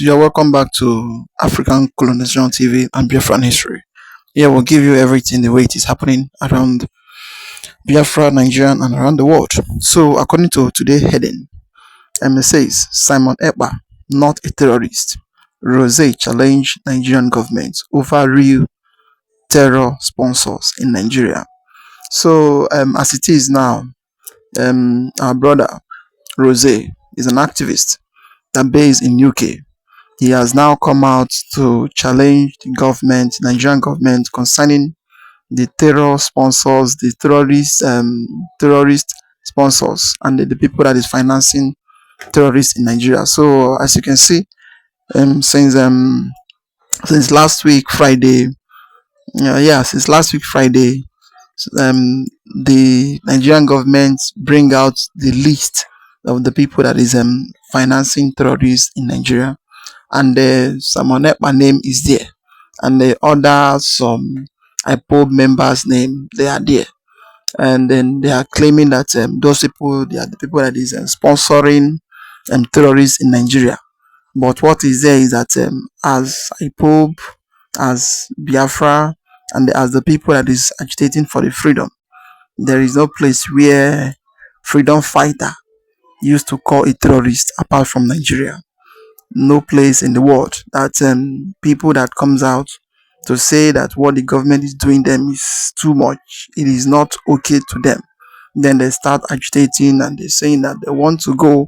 you're welcome back to African Colonization TV and Biafran history. Here we'll give you everything the way it is happening around Biafra, Nigerian, and around the world. So, according to today's heading, it says Simon Ekpa, not a terrorist. Rozay challenged Nigerian government over real terror sponsors in Nigeria. So, as it is now, our brother Rozay is an activist that based in UK. He has now come out to challenge the government, Nigerian government, concerning the terror sponsors, the terrorist sponsors, and the people that is financing terrorists in Nigeria. So, as you can see, um, since um, since last week Friday, since last week Friday, the Nigerian government bring out the list of the people that is financing terrorists in Nigeria, and Simon Ekpa name is there, and the other some IPOB members name they are there, and then they are claiming that those people they are the people that is sponsoring terrorists in Nigeria. But what is there is that as IPOB, as Biafra, and as the people that is agitating for the freedom, there is no place where freedom fighter used to call a terrorist apart from Nigeria. No place in the world that people that comes out to say that what the government is doing them is too much, it is not okay to them, then they start agitating and they're saying that they want to go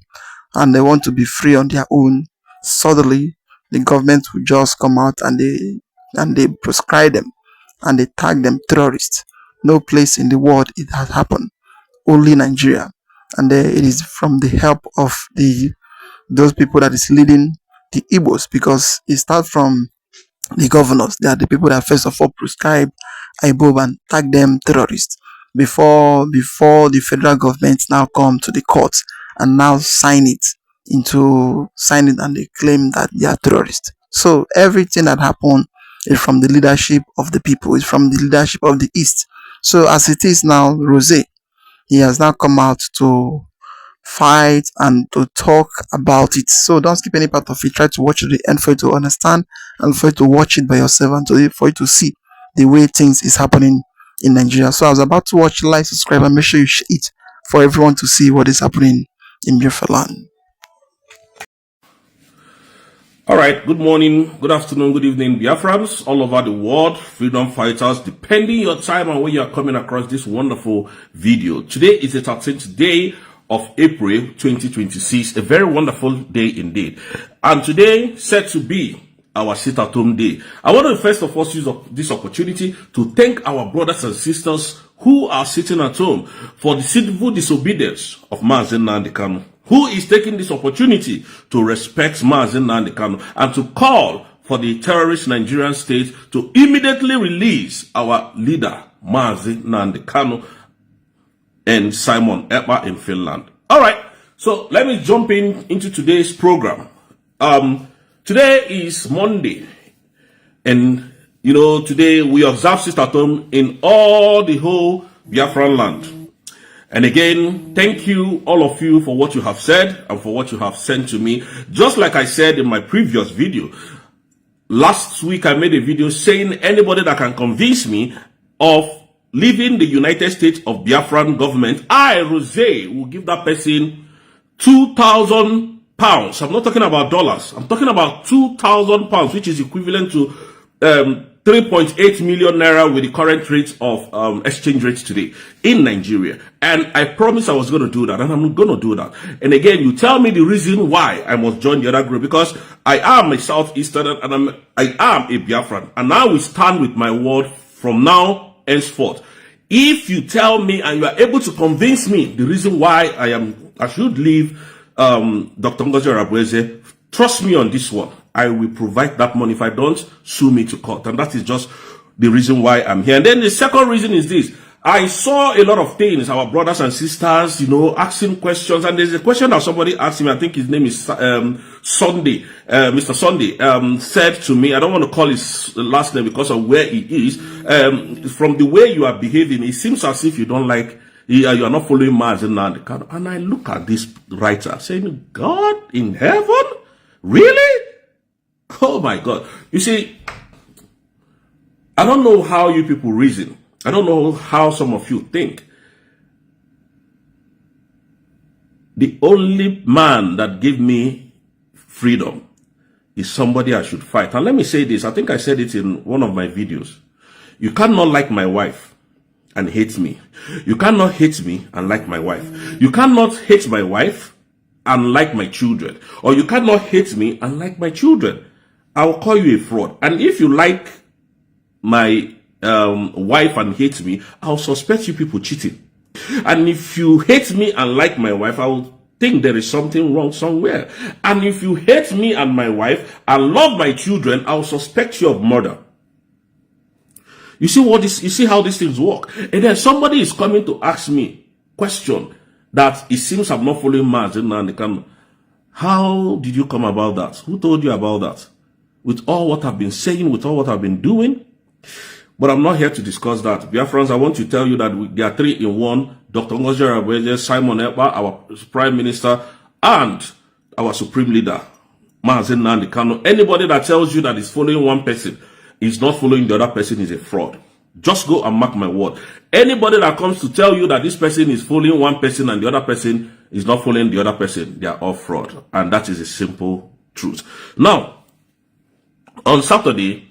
and they want to be free on their own. Suddenly the government will just come out and they prescribe them and they tag them terrorists. No place in the world it has happened, only Nigeria, and it is from the help of those people that is leading the Igbos, because it starts from the governors. They are the people that first of all prescribe IPOB and tag them terrorists before the federal government now come to the courts and now sign it and they claim that they are terrorists. So everything that happened is from the leadership of the people, is from the leadership of the East. So as it is now, Rozay, he has now come out to fight and to talk about it. So don't skip any part of it. Try to watch it to the end for you to understand and for you to watch it by yourself and for you to see the way things is happening in Nigeria. So I was about to watch, like, subscribe, and make sure you share it for everyone to see what is happening in Biafran. All right, good morning, good afternoon, good evening, Biafrans all over the world, freedom fighters, depending your time and where you are coming across this wonderful video. Today is the 13th day of April 2026, a very wonderful day indeed. And today, said to be our sit-at-home day. I want to first of all use this opportunity to thank our brothers and sisters who are sitting at home for the civil disobedience of Mazi Nnamdi Kanu, who is taking this opportunity to respect Mazi Nnamdi Kanu and to call for the terrorist Nigerian state to immediately release our leader, Mazi Nnamdi Kanu, and Simon Ekpa in Finland. All right, so let me jump into today's program. Today is Monday, and today we observe sit-at-home in all the whole Biafran land. And again, thank you, all of you, for what you have said and for what you have sent to me. Just like I said in my previous video, last week I made a video saying anybody that can convince me of leaving the United States of Biafran government, I, Rozay, will give that person £2,000. I'm not talking about dollars. I'm talking about £2,000, which is equivalent to 3.8 million naira with the current rate of exchange rate today in Nigeria. And I promised I was going to do that, and I'm going to do that. And again, you tell me the reason why I must join the other group, because I am a Southeasterner and I am a Biafran, and I will stand with my word from now henceforth. If you tell me and you are able to convince me the reason why I should leave Dr. Ngozi Arabweze, trust me on this one. I will provide that money. If I don't, sue me to court. And that is just the reason why I'm here. And then the second reason is this. I saw a lot of things, our brothers and sisters, asking questions. And there's a question that somebody asked me, I think his name is Sunday, Mr. Sunday, said to me, I don't want to call his last name because of where he is. From the way you are behaving, it seems as if you don't like, you are not following Mazi Nnamdi Kanu. And I look at this writer saying, God in heaven? Really? my God. You see, I don't know how you people reason. I don't know how some of you think. The only man that gave me freedom is somebody I should fight. And let me say this. I think I said it in one of my videos. You cannot like my wife and hate me. You cannot hate me and like my wife. You cannot hate my wife and like my children. Or you cannot hate me and like my children. I will call you a fraud. And if you like my wife and hate me, I'll suspect you people cheating. And if you hate me and like my wife, I will think there is something wrong somewhere. And if you hate me and my wife and love my children, I'll suspect you of murder. You see you see how these things work. And then somebody is coming to ask me question that it seems I'm not following margin, and they can, how did you come about that? Who told you about that? With all what I've been saying, with all what I've been doing. But I'm not here to discuss that. Biafrans, I want to tell you that there are 3 in 1. Dr. Rozay, Simon Ekpa, our Prime Minister, and our Supreme Leader, Mazen Nnamdi Kanu. Anybody that tells you that is following one person is not following the other person is a fraud. Just go and mark my word. Anybody that comes to tell you that this person is following one person and the other person is not following the other person, they are all fraud. And that is a simple truth. Now, on Saturday,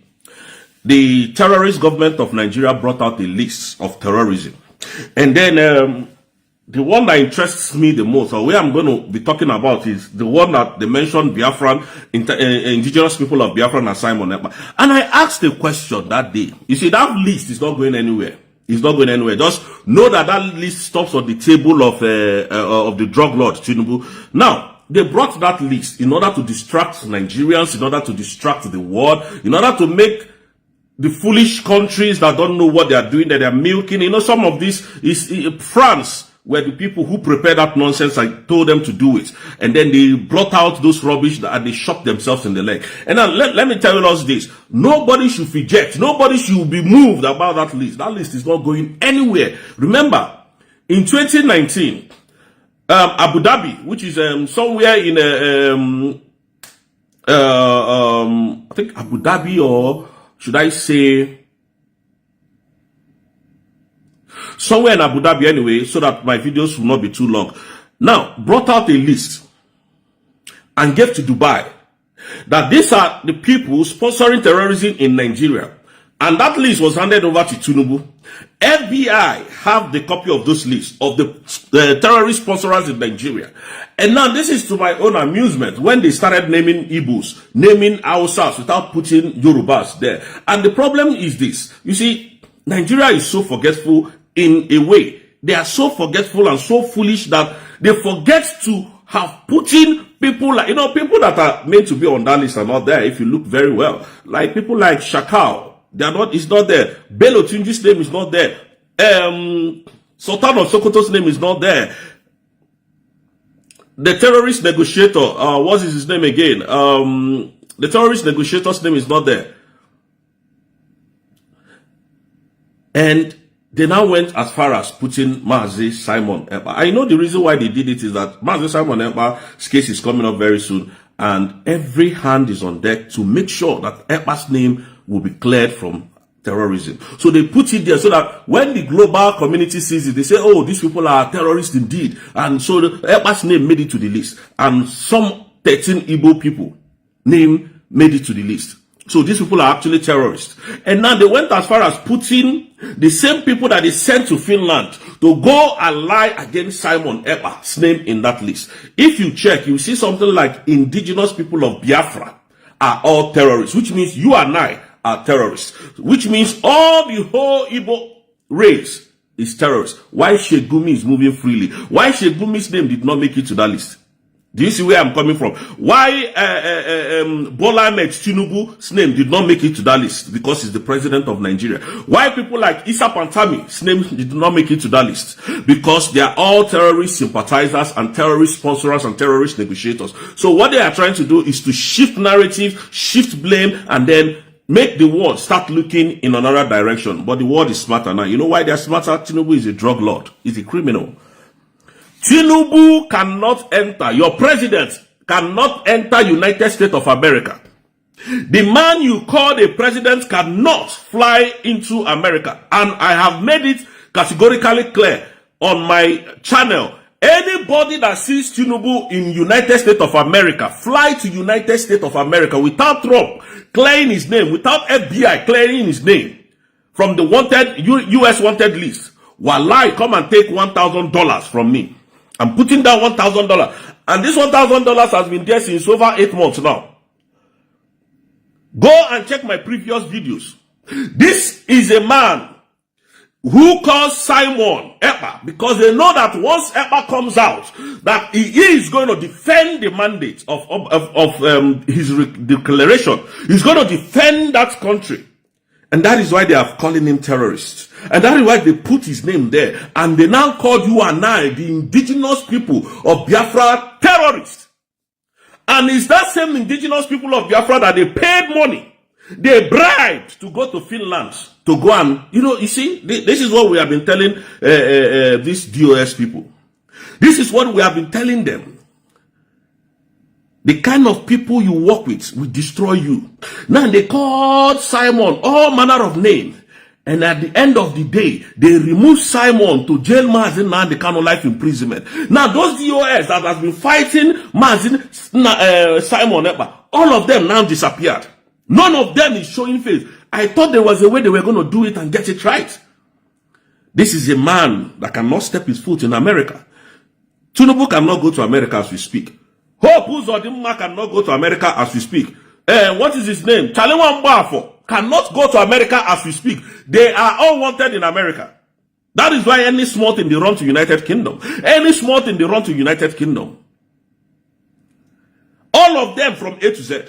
the terrorist government of Nigeria brought out a list of terrorism. And then the one that interests me the most, or where I'm going to be talking about, is the one that they mentioned Biafran, indigenous people of Biafran and Simon Ekpa. And I asked a question that day. You see, that list is not going anywhere. It's not going anywhere. Just know that that list stops on the table of the drug lord, Tinubu. Now, they brought that list in order to distract Nigerians, in order to distract the world, in order to make the foolish countries that don't know what they are doing, that they are milking. You know, some of this is France, where the people who prepared that nonsense, I told them to do it. And then they brought out those rubbish and they shot themselves in the leg. And now let me tell you all this. Nobody should reject. Nobody should be moved about that list. That list is not going anywhere. Remember, in 2019, Abu Dhabi, which is somewhere in I think Abu Dhabi, or should I say somewhere in Abu Dhabi anyway, so that my videos will not be too long. Now, brought out a list and gave to Dubai that these are the people sponsoring terrorism in Nigeria. And that list was handed over to Tinubu. FBI have the copy of those lists of the terrorist sponsors in Nigeria. And now this is to my own amusement when they started naming Igbos, naming Hausas without putting Yorubas there. And the problem is this. You see, Nigeria is so forgetful in a way. They are so forgetful and so foolish that they forget to have put in people like, you know, people that are meant to be on that list are not there if you look very well. Like people like Shakal. They are not, it's not there. Bello Tunji's name is not there. Sultan of Sokoto's name is not there. The terrorist negotiator, what is his name again? The terrorist negotiator's name is not there. And they now went as far as putting Mazi Simon Ekpa. I know the reason why they did it is that Mazi Simon Ekpa's case is coming up very soon. And every hand is on deck to make sure that Ekpa's name will be cleared from terrorism. So they put it there so that when the global community sees it, they say, oh, these people are terrorists indeed. And so Ekpa's name made it to the list. And some 13 Igbo people name made it to the list. So these people are actually terrorists. And now they went as far as putting the same people that they sent to Finland to go and lie against Simon Ekpa's name in that list. If you check, you see something like indigenous people of Biafra are all terrorists, which means you and I are terrorists, which means all the whole Igbo race is terrorists. Why Shegumi is moving freely? Why Shegumi's name did not make it to that list? Do you see where I'm coming from? Why Bola Ahmed Tinubu's name did not make it to that list? Because he's the president of Nigeria. Why people like Issa Pantami's name did not make it to that list? Because they are all terrorist sympathizers and terrorist sponsors and terrorist negotiators. So what they are trying to do is to shift narrative, shift blame, and then make the world start looking in another direction. But the world is smarter now. You know why they're smarter? Tinubu is a drug lord. He's a criminal. Tinubu cannot enter, your president cannot enter United States of America The man you call a president cannot fly into America. And I have made it categorically clear on my channel. Anybody that sees Tinubu in United States of America, fly to United States of America without Trump clearing his name, without FBI clearing his name from the wanted US wanted list. Wallahi, come and take $1,000 from me. I'm putting down $1,000. And this $1,000 has been there since over 8 months now. Go and check my previous videos. This is a man who calls Simon Ekpa, because they know that once Ekpa comes out, that he is going to defend the mandate of his declaration. He's going to defend that country. And that is why they are calling him terrorist. And that is why they put his name there. And they now call you and I, the indigenous people of Biafra, terrorists. And it's that same indigenous people of Biafra that they paid money. They bribed to go to Finland to go and, you see, this is what we have been telling these DOS people. This is what we have been telling them. The kind of people you work with will destroy you. Now they called Simon all manner of names. And at the end of the day, they removed Simon to jail Mazin and the kind of life imprisonment. Now those DOS that has been fighting Mazin, Simon Ekpa, all of them now disappeared. None of them is showing face. I thought there was a way they were going to do it and get it right. This is a man that cannot step his foot in America. Tinubu cannot go to America as we speak. Hope Uzodinma cannot go to America as we speak. What is his name? Chalewa Mbafo cannot go to America as we speak. They are all wanted in America. That is why any small thing they run to United Kingdom. Any small thing they run to United Kingdom. All of them from A to Z.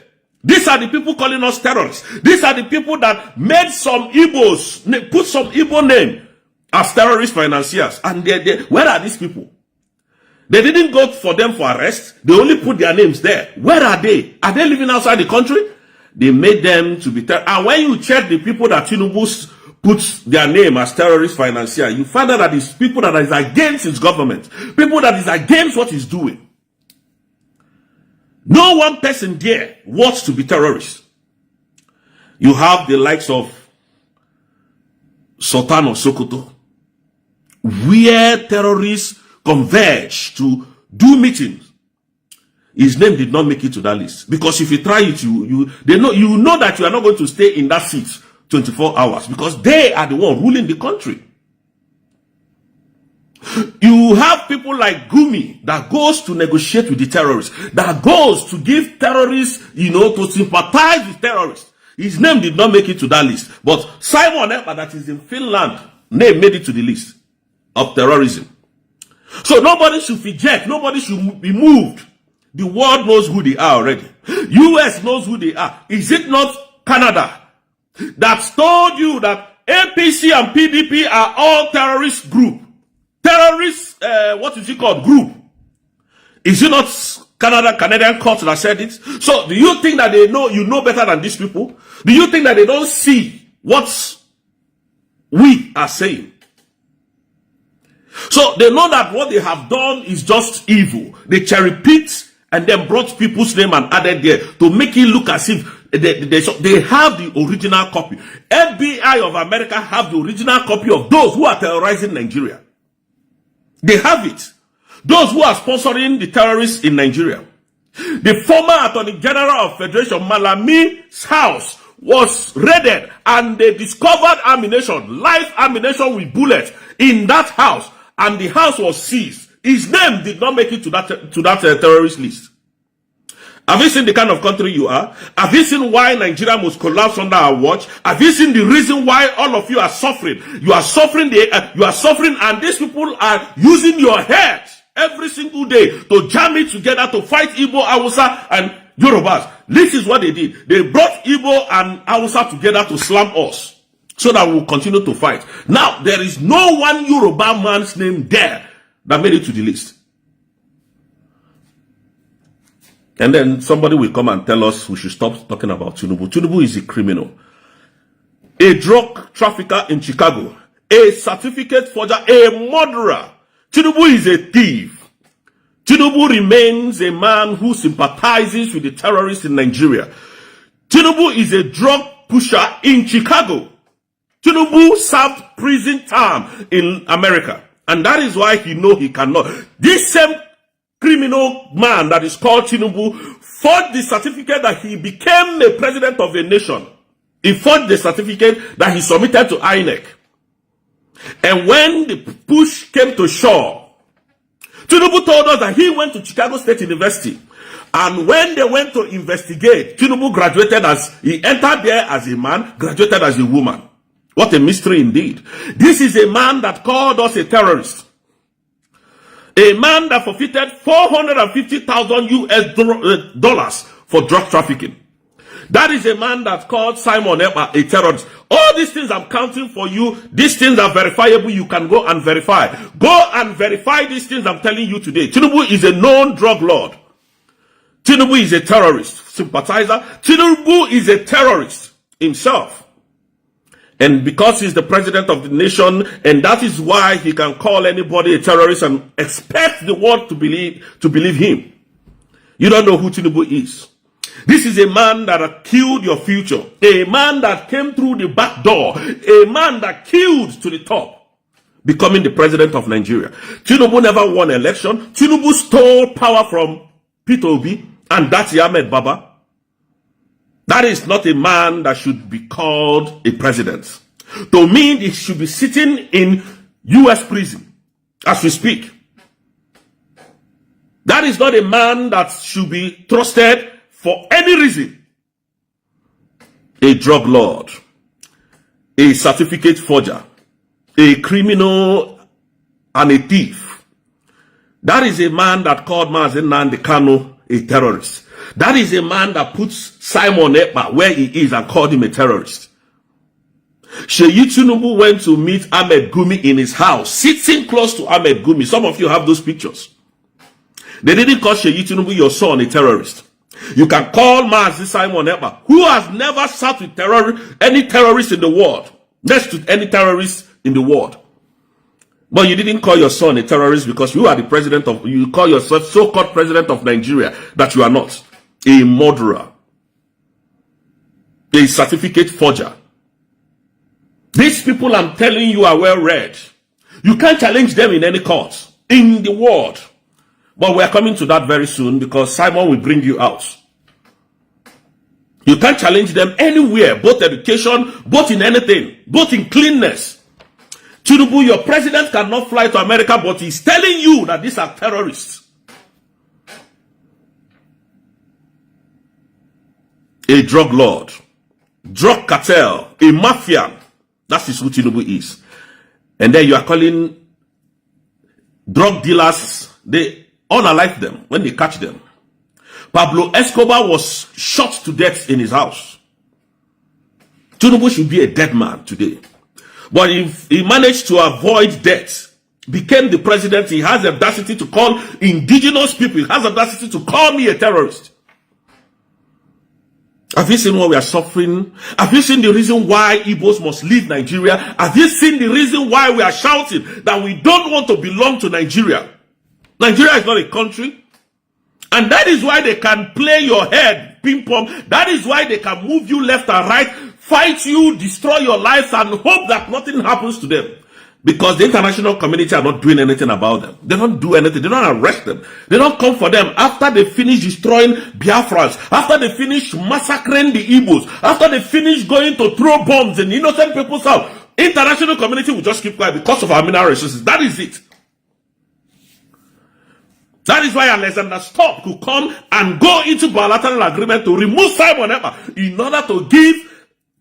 These are the people calling us terrorists. These are the people that made some Igbos, put some Igbo name as terrorist financiers. And where are these people? They didn't go for them for arrest. They only put their names there. Where are they? Are they living outside the country? They made them to be terrorists. And when you check the people that Tinubu puts their name as terrorist financier, you find out that it's people that is against his government. People that is against what he's doing. No one person there wants to be terrorist. You have the likes of Sultan of Sokoto, where terrorists converge to do meetings. His name did not make it to that list, because if you try it, you know that you are not going to stay in that seat 24 hours, because they are the one ruling the country. You have people like Gumi that goes to negotiate with the terrorists, that goes to give terrorists, to sympathize with terrorists. His name did not make it to that list. But Simon Ekpa, that is in Finland, name made it to the list of terrorism. So nobody should reject, nobody should be moved. The world knows who they are already. US knows who they are. Is it not Canada that told you that APC and PDP are all terrorist group? Terrorist, what is it called? Group. Is it not Canadian court that said it? So do you think that they know, you know better than these people? Do you think that they don't see what we are saying? So they know that what they have done is just evil. They cherry picked and then brought people's name and added there to make it look as if they have the original copy. FBI of America have the original copy of those who are terrorizing Nigeria. They have it. Those who are sponsoring the terrorists in Nigeria. The former Attorney General of Federation, Malami's house was raided and they discovered ammunition, live ammunition with bullets in that house, and the house was seized. His name did not make it to that terrorist list. Have you seen the kind of country you are? Have you seen why Nigeria must collapse under our watch? Have you seen the reason why all of you are suffering? You are suffering, and these people are using your head every single day to jam it together to fight Igbo, Hausa, and Yorubas. This is what they did. They brought Igbo and Hausa together to slam us so that we'll continue to fight. Now, there is no one Yoruba man's name there that made it to the list. And then somebody will come and tell us we should stop talking about Tinubu. Tinubu is a criminal, a drug trafficker in Chicago, a certificate forger, a murderer. Tinubu is a thief. Tinubu remains a man who sympathizes with the terrorists in Nigeria. Tinubu is a drug pusher in Chicago. Tinubu served prison term in America. And that is why he know he cannot. This same criminal man that is called Tinubu forged the certificate that he became a president of a nation. He forged the certificate that he submitted to INEC. And when the push came to shore, Tinubu told us that he went to Chicago State University. And when they went to investigate, Tinubu graduated he entered there as a man, graduated as a woman. What a mystery indeed. This is a man that called us a terrorist. A man that forfeited 450,000 US dollars for drug trafficking. That is a man that called Simon Ekpa a terrorist. All these things I'm counting for you. These things are verifiable. You can go and verify. Go and verify these things I'm telling you today. Tinubu is a known drug lord. Tinubu is a terrorist sympathizer. Tinubu is a terrorist himself. And because he's the president of the nation, and that is why he can call anybody a terrorist and expect the world to believe him. You don't know who Tinubu is. This is a man that killed your future. A man that came through the back door. A man that killed to the top, becoming the president of Nigeria. Tinubu never won an election. Tinubu stole power from Peter Obi and that's Ahmed Baba. That is not a man that should be called a president. To me, he should be sitting in US prison as we speak. That is not a man that should be trusted for any reason. A drug lord, a certificate forger, a criminal, and a thief. That is a man that called Mazi Nnamdi Kanu a terrorist. That is a man that puts Simon Ekpa where he is and called him a terrorist. Seyi Tinubu went to meet Ahmed Gumi in his house, sitting close to Ahmed Gumi. Some of you have those pictures. They didn't call Seyi Tinubu, your son, a terrorist. You can call Mazi Simon Ekpa, who has never sat with any terrorist in the world, next to any terrorist in the world. But you didn't call your son a terrorist because you are the president of, you call yourself so-called president of Nigeria, that you are not. A murderer. A certificate forger. These people I'm telling you are well read. You can't challenge them in any court in the world. But we are coming to that very soon because Simon will bring you out. You can't challenge them anywhere, both education, both in anything, both in cleanness. Tinubu, your president cannot fly to America, but he's telling you that these are terrorists. A drug lord, drug cartel, a mafia. That is who Tinubu is. And then you are calling drug dealers, they unalive them when they catch them. Pablo Escobar was shot to death in his house. Tinubu should be a dead man today. But if he managed to avoid death, became the president, he has the audacity to call indigenous people, he has the audacity to call me a terrorist. Have you seen what we are suffering? Have you seen the reason why Igbos must leave Nigeria? Have you seen the reason why we are shouting that we don't want to belong to Nigeria? Nigeria is not a country. And that is why they can play your head, ping pong. That is why they can move you left and right, fight you, destroy your lives, and hope that nothing happens to them. Because the international community are not doing anything about them. They don't do anything. They don't arrest them. They don't come for them. After they finish destroying Biafrans, after they finish massacring the Igbos, after they finish going to throw bombs in innocent people's house, international community will just keep quiet because of our mineral resources. That is it. That is why Alexander Stubb could come and go into bilateral agreement to remove Simon Ekpa in order to give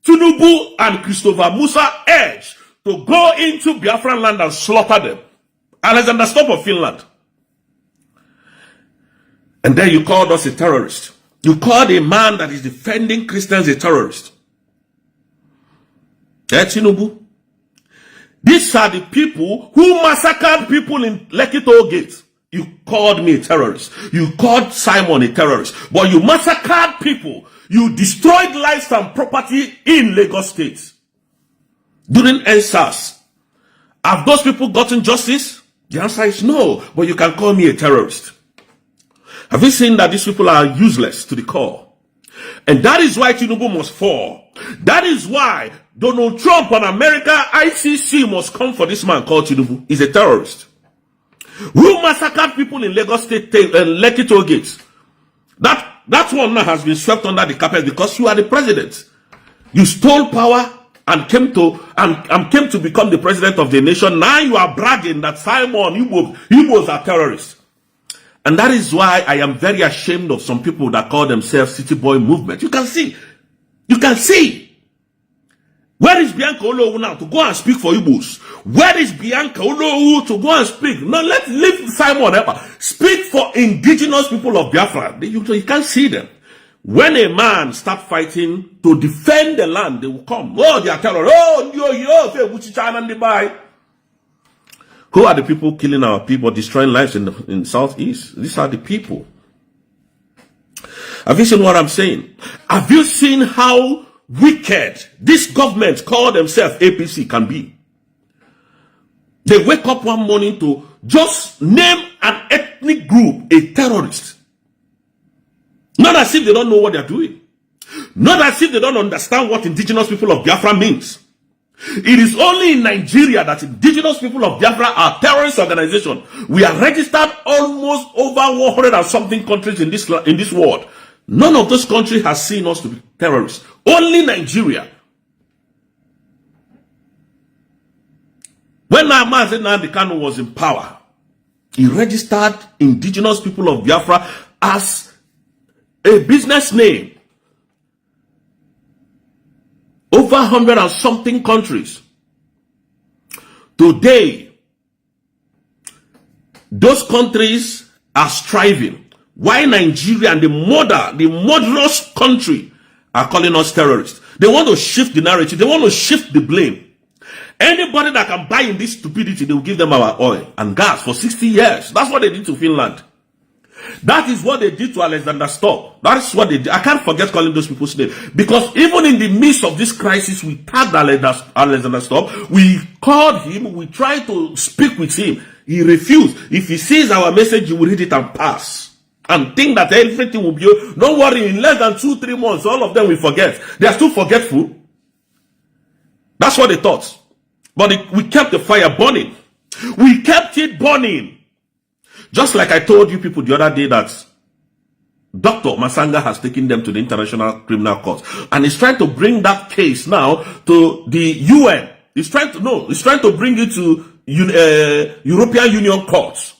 Tinubu and Christopher Musa edge to go into Biafran land and slaughter them. Alexander Stubb of Finland. And then you called us a terrorist. You called a man that is defending Christians a terrorist. Tinubu. These are the people who massacred people in Lekki Toll Gate. You called me a terrorist. You called Simon a terrorist. But you massacred people. You destroyed lives and property in Lagos State. During NSAS. Have those people gotten justice? The answer is no. But you can call me a terrorist. Have you seen that these people are useless to the core? And that is why Tinubu must fall. That is why Donald Trump and America, ICC must come for this man called Tinubu. He's a terrorist who massacred people in Lagos State and Lekki toll gates. That one now has been swept under the carpet because you are the president. You stole power and came to become the president of the nation. Now you are bragging that Simon Igbos are terrorists. And that is why I am very ashamed of some people that call themselves City Boy movement. You can see. Where is Bianca Olowu now to go and speak for Igbos? Where is Bianca Olowu to go and speak? No, let's leave Simon Ekpa. Speak for indigenous people of Biafra. You can't see them. When a man starts fighting to defend the land, they will come. Oh, they are terrorists. Oh, who are the people killing our people, destroying lives in the southeast? These are the people. Have you seen what I'm saying? Have you seen how wicked this government called themselves APC can be? They wake up one morning to just name an ethnic group a terrorist. Not as if they don't know what they're doing. Not as if they don't understand what indigenous people of Biafra means. It is only in Nigeria that indigenous people of Biafra are terrorist organization. We are registered almost over 100 and something countries in this world. None of those countries has seen us to be terrorists. Only Nigeria. When Mazi Nnamdi Kanu was in power, he registered indigenous people of Biafra as a business name. Over 100 and something countries. Today, those countries are striving. Why Nigeria and the murderous country are calling us terrorists? They want to shift the narrative. They want to shift the blame. Anybody that can buy in this stupidity, they will give them our oil and gas for 60 years. That's what they did to Finland. That is what they did to Alexander Stubb. That is what they did. I can't forget calling those people's name. Because even in the midst of this crisis, we tagged Alexander Stubb. We called him. We tried to speak with him. He refused. If he sees our message, he will read it and pass. And think that everything will be... Don't worry, in less than 2-3 months, all of them will forget. They are still forgetful. That's what they thought. But we kept the fire burning. We kept it burning. Just like I told you people the other day that Dr. Masanga has taken them to the International Criminal Court. And he's trying to bring that case now to the UN. He's trying to bring it to European Union courts.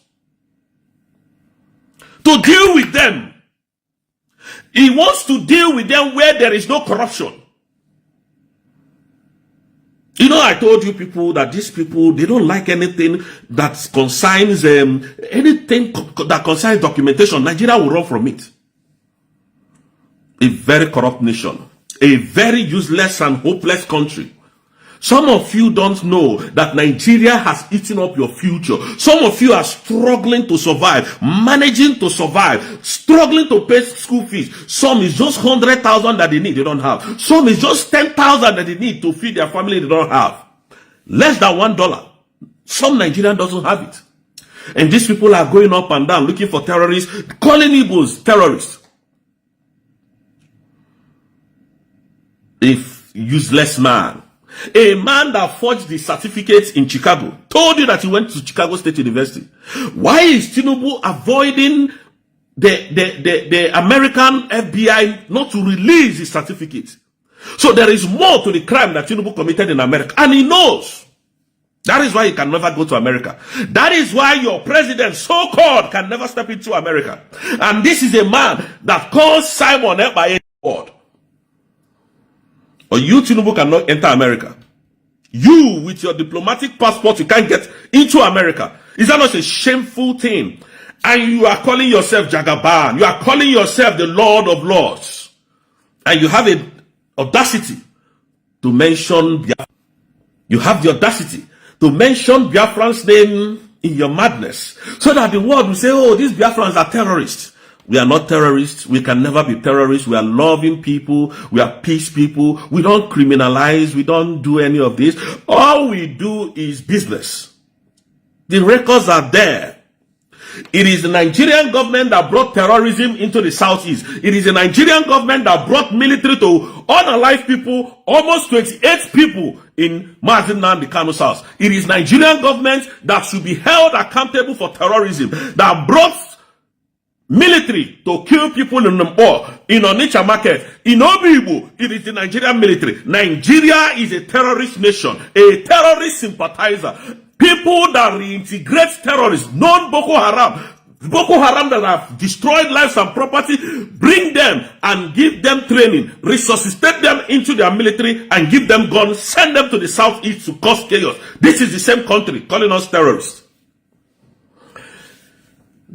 To deal with them. He wants to deal with them where there is no corruption. You know, I told you people that these people, they don't like anything that concerns anything that concerns documentation. Nigeria will run from it. A very corrupt nation, a very useless and hopeless country. Some of you don't know that Nigeria has eaten up your future. Some of you are struggling to survive, managing to survive, struggling to pay school fees. Some is just 100,000 that they need, they don't have. Some is just 10,000 that they need to feed their family, they don't have. Less than $1. Some Nigerian doesn't have it. And these people are going up and down looking for terrorists, calling Igbos terrorists. If useless man. A man that forged the certificates in Chicago told you that he went to Chicago State University. Why is Tinubu avoiding the American FBI not to release his certificate? So there is more to the crime that Tinubu committed in America. And he knows. That is why he can never go to America. That is why your president, so-called, can never step into America. And this is a man that calls Simon Ekpa a word. Or you, Tinubu, cannot enter America. You, with your diplomatic passport, you can't get into America. Is that not a shameful thing? And you are calling yourself Jagaban. You are calling yourself the Lord of Lords. And you have an audacity to mention Biafra. You have the audacity to mention Biafran's name in your madness. So that the world will say, oh, these Biafrans are terrorists. We are not terrorists. We can never be terrorists. We are loving people. We are peace people. We don't criminalize. We don't do any of this. All we do is business. The records are there. It is the Nigerian government that brought terrorism into the southeast. It is the Nigerian government that brought military to unalive people, almost 28 people in Mazi Nnamdi Kanu's house. It is Nigerian government that should be held accountable for terrorism, that brought military to kill people in Mpo, in Onitsha market, in Obibo. It is the Nigerian military. Nigeria is a terrorist nation, a terrorist sympathizer. People that reintegrate terrorists, non-Boko Haram, Boko Haram that have destroyed lives and property, bring them and give them training, resuscitate them into their military and give them guns, send them to the southeast to cause chaos. This is the same country calling us terrorists.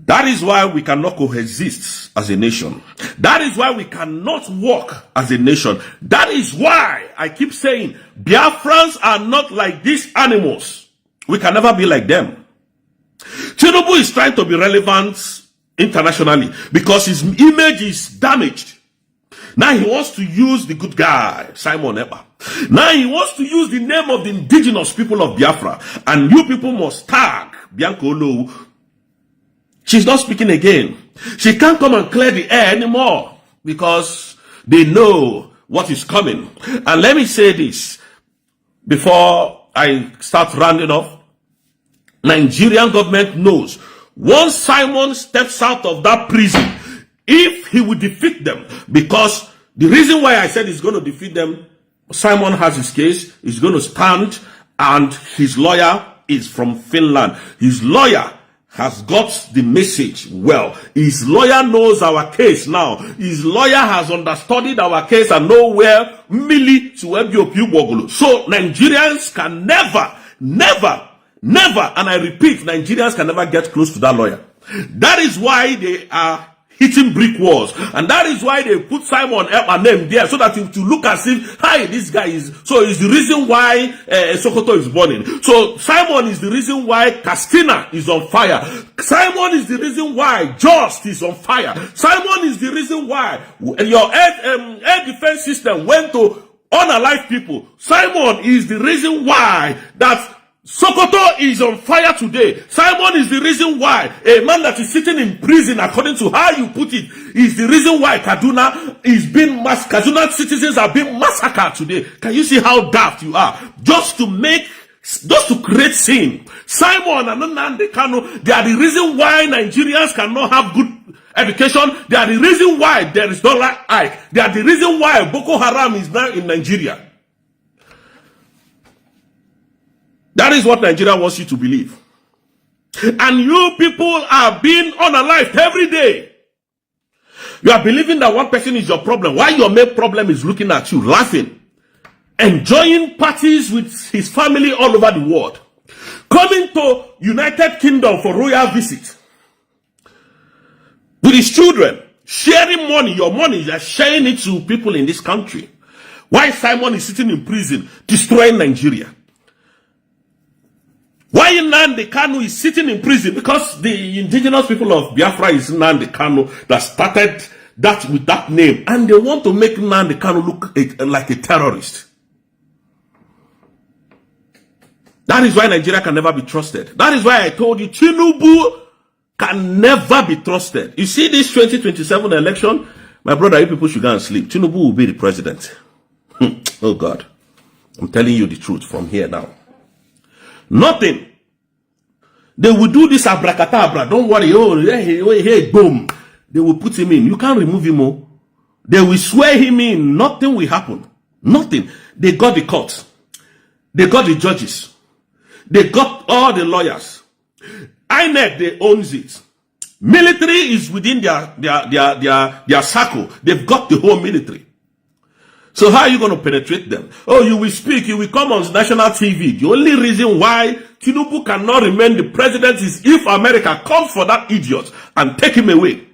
That is why we cannot coexist as a nation. That is why we cannot work as a nation. That is why I keep saying Biafrans are not like these animals. We can never be like them. Tinubu is trying to be relevant internationally because his image is damaged. Now he wants to use the good guy, Simon Ekpa. Now he wants to use the name of the indigenous people of Biafra. And you people must tag Bianca Olu. She's not speaking again. She can't come and clear the air anymore because they know what is coming. And let me say this before I start rounding off. Nigerian government knows once Simon steps out of that prison, if he will defeat them, because the reason why I said he's going to defeat them, Simon has his case, he's going to stand, and his lawyer is from Finland. His lawyer has got the message well. His lawyer knows our case now. His lawyer has understudied our case and know where Mili to Ebio. So Nigerians can never, and I repeat, Nigerians can never get close to that lawyer. That is why they are hitting brick walls. And that is why they put Simon Ekpa name there, so that to look as if, hi, this guy is, so it's the reason why Sokoto is burning. So Simon is the reason why Castina is on fire. Simon is the reason why Just is on fire. Simon is the reason why your air defense system went to unalive people. Simon is the reason why that Sokoto is on fire today. Simon is the reason why a man that is sitting in prison, according to how you put it, is the reason why Kaduna is being Kaduna citizens are being massacred today. Can you see how daft you are? Just to create sin. Simon and Nnamdi Kanu, they are the reason why Nigerians cannot have good education. They are the reason why there is dollar hike. They are the reason why Boko Haram is now in Nigeria. That is what Nigeria wants you to believe. And you people are being unalived every day. You are believing that one person is your problem, while your main problem is looking at you, laughing, enjoying parties with his family all over the world, coming to United Kingdom for royal visit with his children, sharing money, your money, you are sharing it to people in this country. Why Simon is sitting in prison, destroying Nigeria? Why Nnamdi Kanu is sitting in prison? Because the indigenous people of Biafra is Nnamdi Kanu that started that with that name. And they want to make Nnamdi Kanu look like a terrorist. That is why Nigeria can never be trusted. That is why I told you, Tinubu can never be trusted. You see this 2027 election? My brother, you people should go and sleep. Tinubu will be the president. Oh God. I'm telling you the truth from here now. Nothing. They will do this abracadabra. Don't worry. Oh, hey, boom. They will put him in. You can't remove him. Oh. They will swear him in. Nothing will happen. Nothing. They got the court. They got the judges. They got all the lawyers. INEC, they owns it. Military is within their circle. They've got the whole military. So how are you going to penetrate them? Oh, you will speak, you will come on national TV. The only reason why Tinubu cannot remain the president is if America comes for that idiot and take him away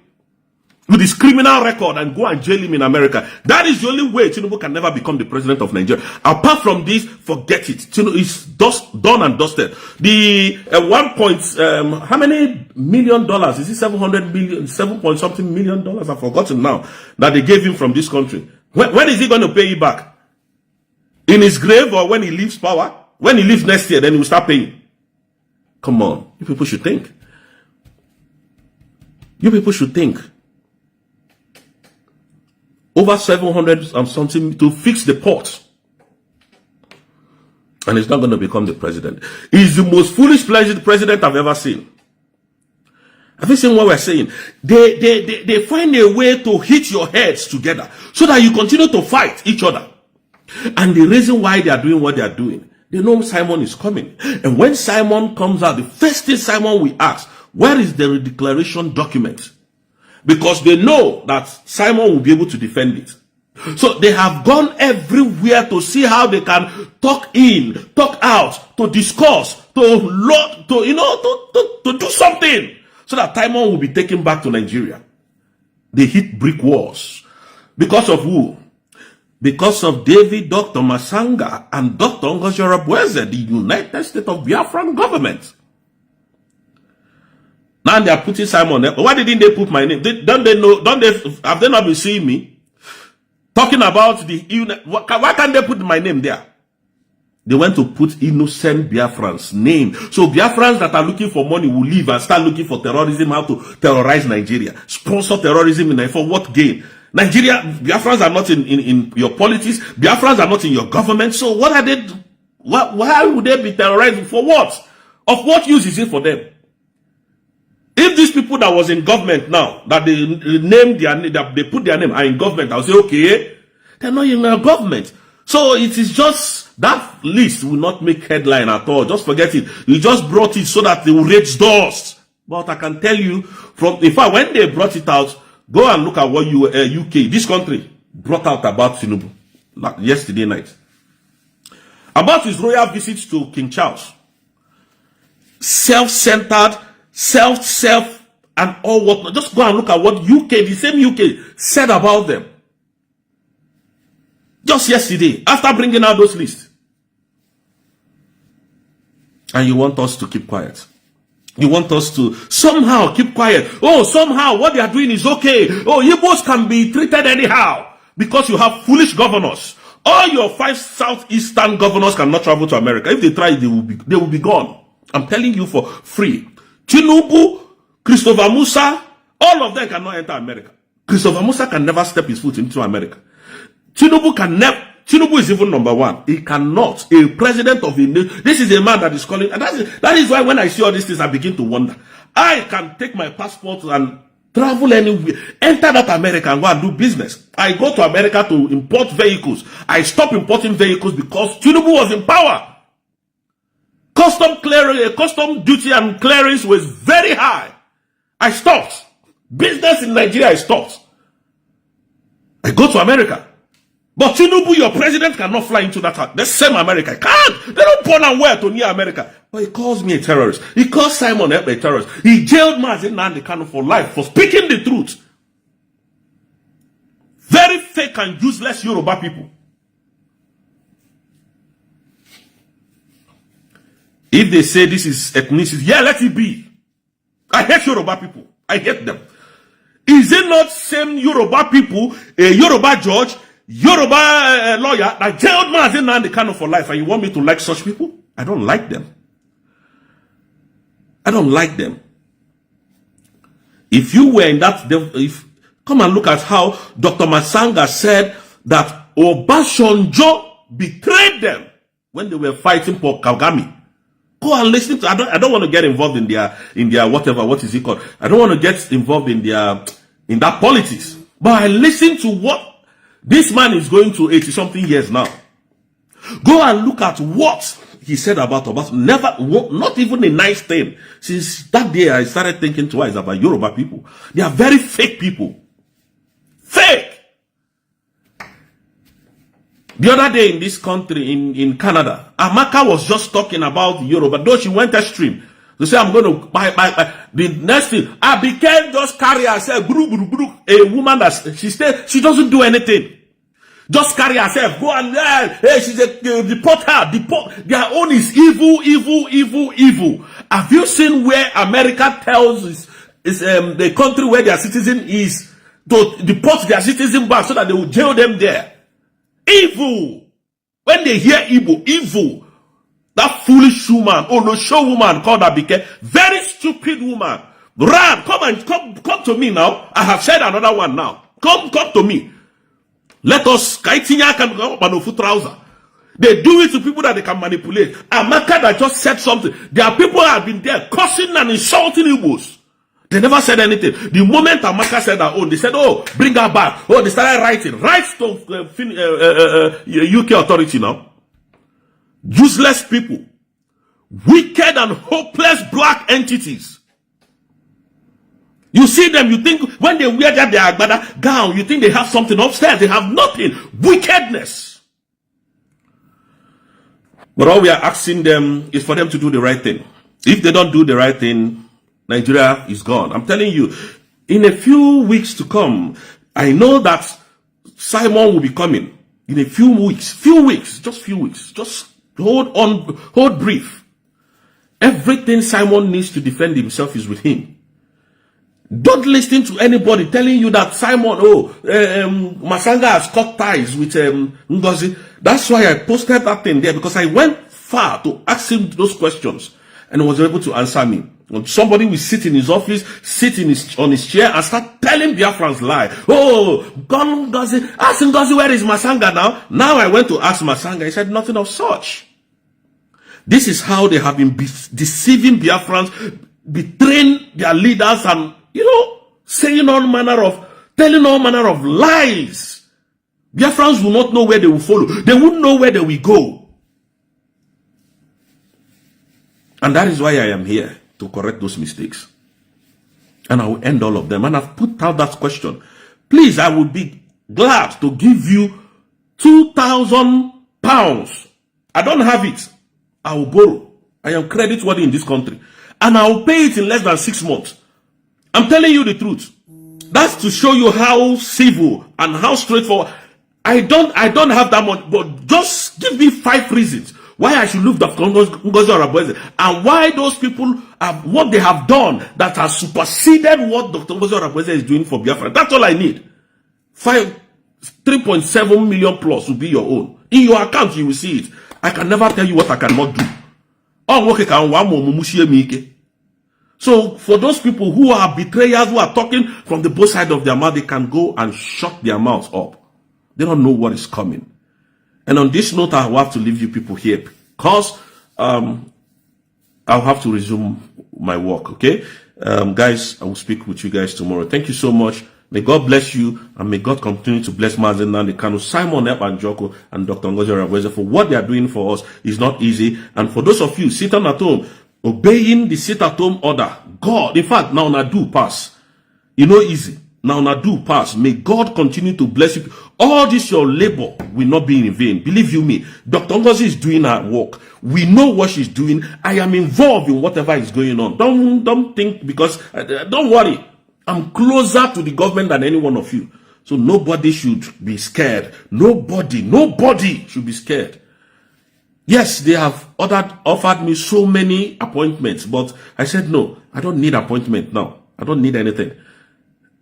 with his criminal record and go and jail him in America. That is the only way Tinubu can never become the president of Nigeria. Apart from this, forget it. Tinubu is done and dusted. The how many million dollars? Is it 700 million, 7 point something million dollars? I've forgotten now that they gave him from this country. When is he going to pay you back? In his grave, or when he leaves power? When he leaves next year, then he will start paying. Come on, you people should think. You people should think. Over 700 and something to fix the port. And he's not going to become the president. He's the most foolish president I've ever seen. Have you seen what we're saying? They find a way to hit your heads together so that you continue to fight each other. And the reason why they are doing what they are doing, they know Simon is coming. And when Simon comes out, the first thing Simon will ask, where is the declaration document? Because they know that Simon will be able to defend it. So they have gone everywhere to see how they can talk in, talk out, to discuss, to do something so that Simon will be taken back to Nigeria. They hit brick walls. Because of who? Because of David, Dr. Masanga, and Dr. Ngozi Orebweze, the United States of Biafran government. Now they are putting Simon there. Why didn't they put my name? Don't they know? Have they not been seeing me? Talking about why can't they put my name there? They went to put innocent Biafrans' name. So Biafrans that are looking for money will leave and start looking for terrorism, how to terrorize Nigeria. Sponsor terrorism in Nigeria. For what gain? Nigeria, Biafrans are not in your politics. Biafrans are not in your government. So what are they? Why would they be terrorizing? For what? Of what use is it for them? If these people that was in government now, that they named their name, that they put their name, are in government, I'll say, okay, they're not in our government. So it is just, that list will not make headline at all. Just forget it. You just brought it so that they will raise doors. But I can tell you, in fact, when they brought it out, go and look at what UK, this country, brought out about Tinubu yesterday night. About his royal visits to King Charles. Self-centered, self, and all whatnot. Just go and look at what UK, the same UK, said about them. Just yesterday, after bringing out those lists. And you want us to keep quiet. You want us to somehow keep quiet. Oh, somehow what they are doing is okay. Oh, Igbos can be treated anyhow because you have foolish governors. All your 5 southeastern governors cannot travel to America. If they try, they will be gone. I'm telling you for free. Tinubu, Christopher Musa, all of them cannot enter America. Christopher Musa can never step his foot into America. Tinubu is even number 1. He cannot. A president of the nation. This is a man that is calling. And that is why when I see all these things, I begin to wonder. I can take my passport and travel anywhere, enter that America and go and do business. I go to America to import vehicles. I stop importing vehicles because Tinubu was in power. Custom duty and clearance was very high. I stopped. Business in Nigeria, I stopped. I go to America. But Tinubu, your president, cannot fly into the same America. He can't. They don't born and wear to near America. But he calls me a terrorist. He calls Simon Ekpa a terrorist. He jailed Mazi Nnamdi Kanu for life for speaking the truth. Very fake and useless Yoruba people. If they say this is ethnicity, yeah, let it be. I hate Yoruba people. I hate them. Is it not same Yoruba people, a Yoruba judge, Yoruba lawyer that jailed Mazi Nnamdi Kanu for life, and you want me to like such people? I don't like them. I don't like them. If you were in that, come and look at how Dr. Masanga said that Obasanjo betrayed them when they were fighting for Kagame. Go and listen to. I don't want to get involved in their whatever. What is it called? I don't want to get involved in that politics. But I listen to what this man is going to 80-something years now. Go and look at what he said about Obasanjo. Not even a nice thing. Since that day, I started thinking twice about Yoruba people. They are very fake people. Fake. The other day in this country, in Canada, Amaka was just talking about Yoruba, though she went extreme. To say, I'm going to buy. The next thing, Abigail just carry herself, a woman that she doesn't do anything. Just carry herself, go and, hey, she's deport her, their own is evil. Have you seen where America tells the country where their citizen is to deport their citizen back so that they will jail them there? Evil. When they hear evil. That foolish woman, no show woman called Abike, very stupid woman, Run, come to me now. I have said another one now. Come to me. Let us kaitinya can go up on trouser. They do it to people that they can manipulate. Amaka that just said something. There are people that have been there cursing and insulting Igbos. They never said anything. The moment Amaka said that, they said, oh, bring her back. Oh, they started writing. Writes to UK authority now. Useless people. Wicked and hopeless black entities. You see them, you think when they wear that their agbada gown, you think they have something upstairs. They have nothing. Wickedness. But all we are asking them is for them to do the right thing. If they don't do the right thing, Nigeria is gone. I'm telling you, in a few weeks to come, I know that Simon will be coming. In a few weeks, just few weeks. Just hold on, hold brief. Everything Simon needs to defend himself is with him. Don't listen to anybody telling you that Simon, Masanga has cut ties with Ngozi. That's why I posted that thing there, because I went far to ask him those questions and he was able to answer me. When somebody will sit in his office, on his chair and start telling Biafrans lie. Oh, Ngozi, ask Ngozi where is Masanga now? Now I went to ask Masanga, he said nothing of such. This is how they have been deceiving Biafrans, betraying their leaders and, saying all manner of, telling all manner of lies. Biafrans will not know where they will follow. They won't know where they will go. And that is why I am here, to correct those mistakes. And I will end all of them. And I've put out that question. Please, I would be glad to give you £2,000. I don't have it. I will borrow. I am credit worthy in this country. And I will pay it in less than 6 months. I'm telling you the truth. That's to show you how civil and how straightforward. I don't have that money, but just give me 5 reasons why I should look Dr. Ngozi Orabueze and why those people have what they have done that has superseded what Dr. Ngozi Orabueze is doing for Biafra. That's all I need. 3.7 million plus will be your own. In your account, you will see it. I can never tell you what I cannot do. So for those people who are betrayers, who are talking from the both sides of their mouth, they can go and shut their mouths up. They don't know what is coming. And on this note, I will have to leave you people here because I'll have to resume my work, okay? Guys, I will speak with you guys tomorrow. Thank you so much. May God bless you, and may God continue to bless Mazen Nandekano, Simon Ekpa and Dr. Ngozi Orabueze for what they are doing for us. Is not easy. And for those of you sitting at home, obeying the sit-at-home order, God, in fact, now na do pass. Easy. Now na do pass. May God continue to bless you. All this your labor will not be in vain. Believe you me, Dr. Ngozi is doing her work. We know what she's doing. I am involved in whatever is going on. Don't think because don't worry. I'm closer to the government than any one of you. So nobody should be scared. Nobody should be scared. Yes, they have offered me so many appointments, but I said, no, I don't need appointment now. I don't need anything.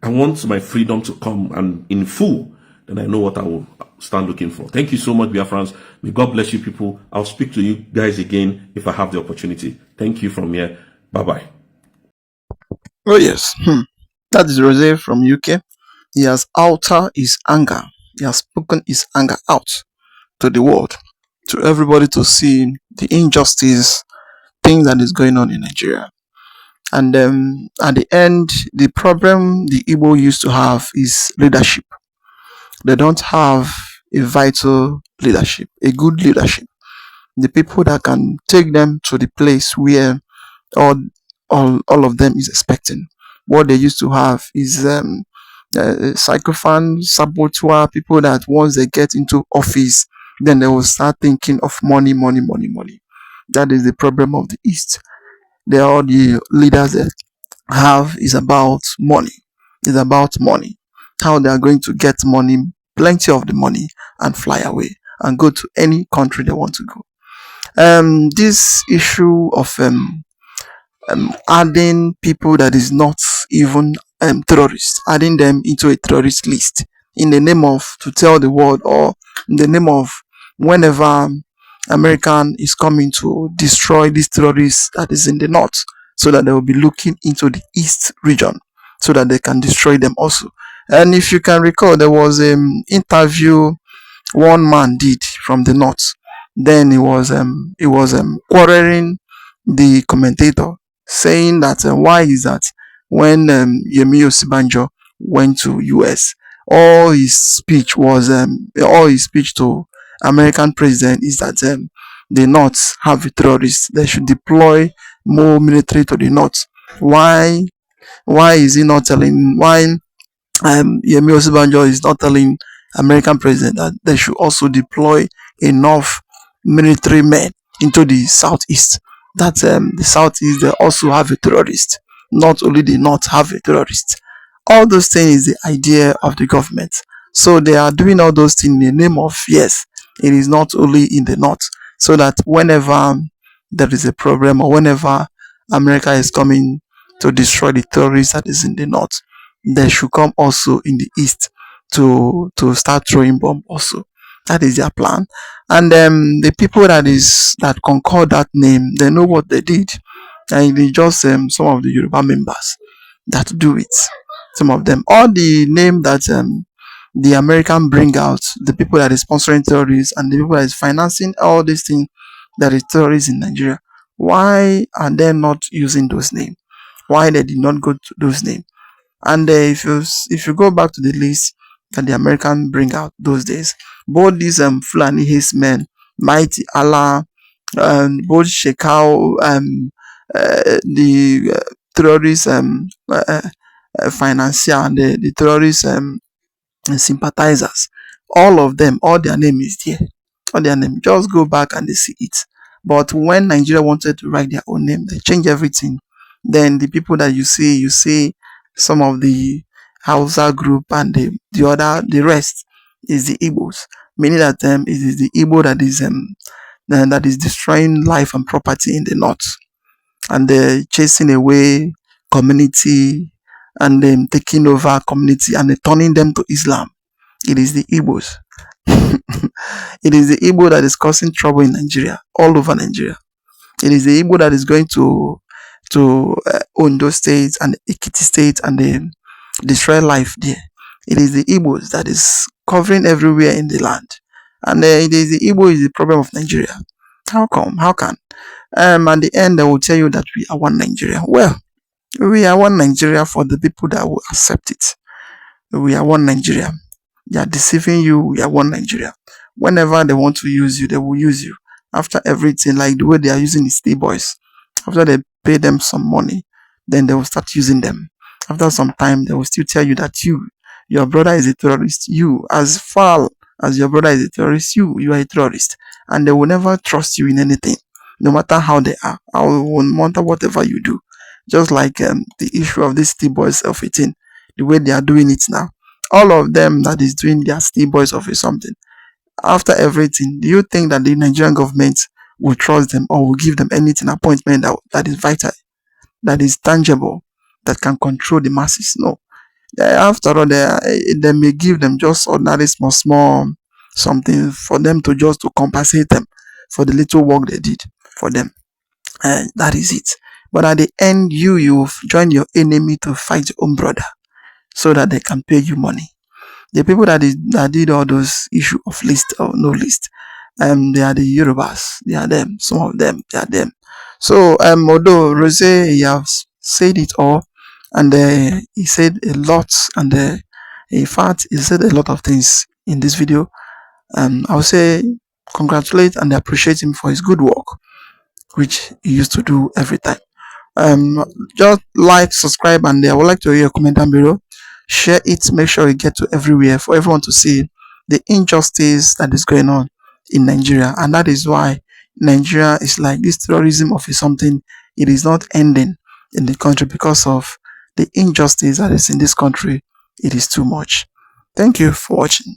I want my freedom to come and in full. Then I know what I will stand looking for. Thank you so much, Biafrans. May God bless you people. I'll speak to you guys again if I have the opportunity. Thank you from here. Bye-bye. Oh, yes. That is Rozay from UK. He has outed his anger. He has spoken his anger out to the world, to everybody to see the injustice thing that is going on in Nigeria. And at the end, the problem the Igbo used to have is leadership. They don't have a vital leadership, a good leadership. The people that can take them to the place where all of them is expecting. What they used to have is psychophant, saboteur, people that once they get into office, then they will start thinking of money. That is the problem of the East. They are all the leaders that have is about money. It's about money. How they are going to get money, plenty of the money, and fly away and go to any country they want to go. This issue of adding people that is not even terrorists, adding them into a terrorist list in the name of to tell the world, or in the name of whenever American is coming to destroy these terrorists that is in the north, so that they will be looking into the east region so that they can destroy them also. And if you can recall, there was an interview one man did from the north. Then he was quarreling the commentator, saying that why is that when Yemi Osibanjo went to US, all his speech to American president is that the North have terrorists. They should deploy more military to the North. Why? Why is he not telling? Why Yemi Osibanjo is not telling American president that they should also deploy enough military men into the southeast? That the southeast they also have a terrorist. Not only the north have a terrorist. All those things is the idea of the government. So they are doing all those things in the name of yes, it is not only in the north. So that whenever there is a problem or whenever America is coming to destroy the terrorists that is in the north, they should come also in the east to start throwing bomb also. That is their plan. And the people that concord that name, they know what they did. And it's just some of the Yoruba members that do it. Some of them. All the name that the American bring out, the people that is sponsoring terrorists and the people that is financing all these things that is terrorists in Nigeria. Why are they not using those names? Why they did not go to those names? And if you go back to the list that the American bring out those days, both these Fulani Haste men, Mighty Allah, both Shekau, the terrorist financier and the terrorist sympathizers, all of them, all their name is there. All their name. Just go back and they see it. But when Nigeria wanted to write their own name, they change everything. Then the people that you see some of the Hausa group and the rest is the Igbos. Meaning that it is the Igbo that is destroying life and property in the north, and they're chasing away community and then taking over community and turning them to Islam. It is the Igbos. It is the Igbo that is causing trouble in Nigeria, all over Nigeria. It is the Igbo that is going to Ondo State and Ekiti State and then destroy life there. It is the Igbos that is covering everywhere in the land. And it is the Igbo is the problem of Nigeria. How come? How can? At the end, they will tell you that we are one Nigeria. Well, we are one Nigeria for the people that will accept it. We are one Nigeria. They are deceiving you. We are one Nigeria. Whenever they want to use you, they will use you. After everything, like the way they are using the state boys. After they pay them some money, then they will start using them. After some time, they will still tell you that your brother is a terrorist. You, as far as your brother is a terrorist, you are a terrorist. And they will never trust you in anything, no matter how they are, or no matter whatever you do. Just like the issue of these state boys of 18, the way they are doing it now. All of them that is doing their state boys of something. After everything, do you think that the Nigerian government will trust them or will give them anything appointment that is vital, that is tangible, that can control the masses? No. After all, they may give them just ordinary small something for them to compensate them for the little work they did for them. And that is it. But at the end, you join your enemy to fight your own brother so that they can pay you money. The people that did all those issue of list or no list, they are the Yorubas. They are them. Some of them, they are them. So, although Rozay, he has said it all, and he said a lot, and in fact, he said a lot of things in this video. I would say congratulate and appreciate him for his good work, which he used to do every time. Just like, subscribe, and I would like to hear your comment down below. Share it, make sure it get to everywhere for everyone to see the injustice that is going on in Nigeria. And that is why Nigeria is like this terrorism of something. It is not ending in the country because of the injustice that is in this country. It is too much. Thank you for watching.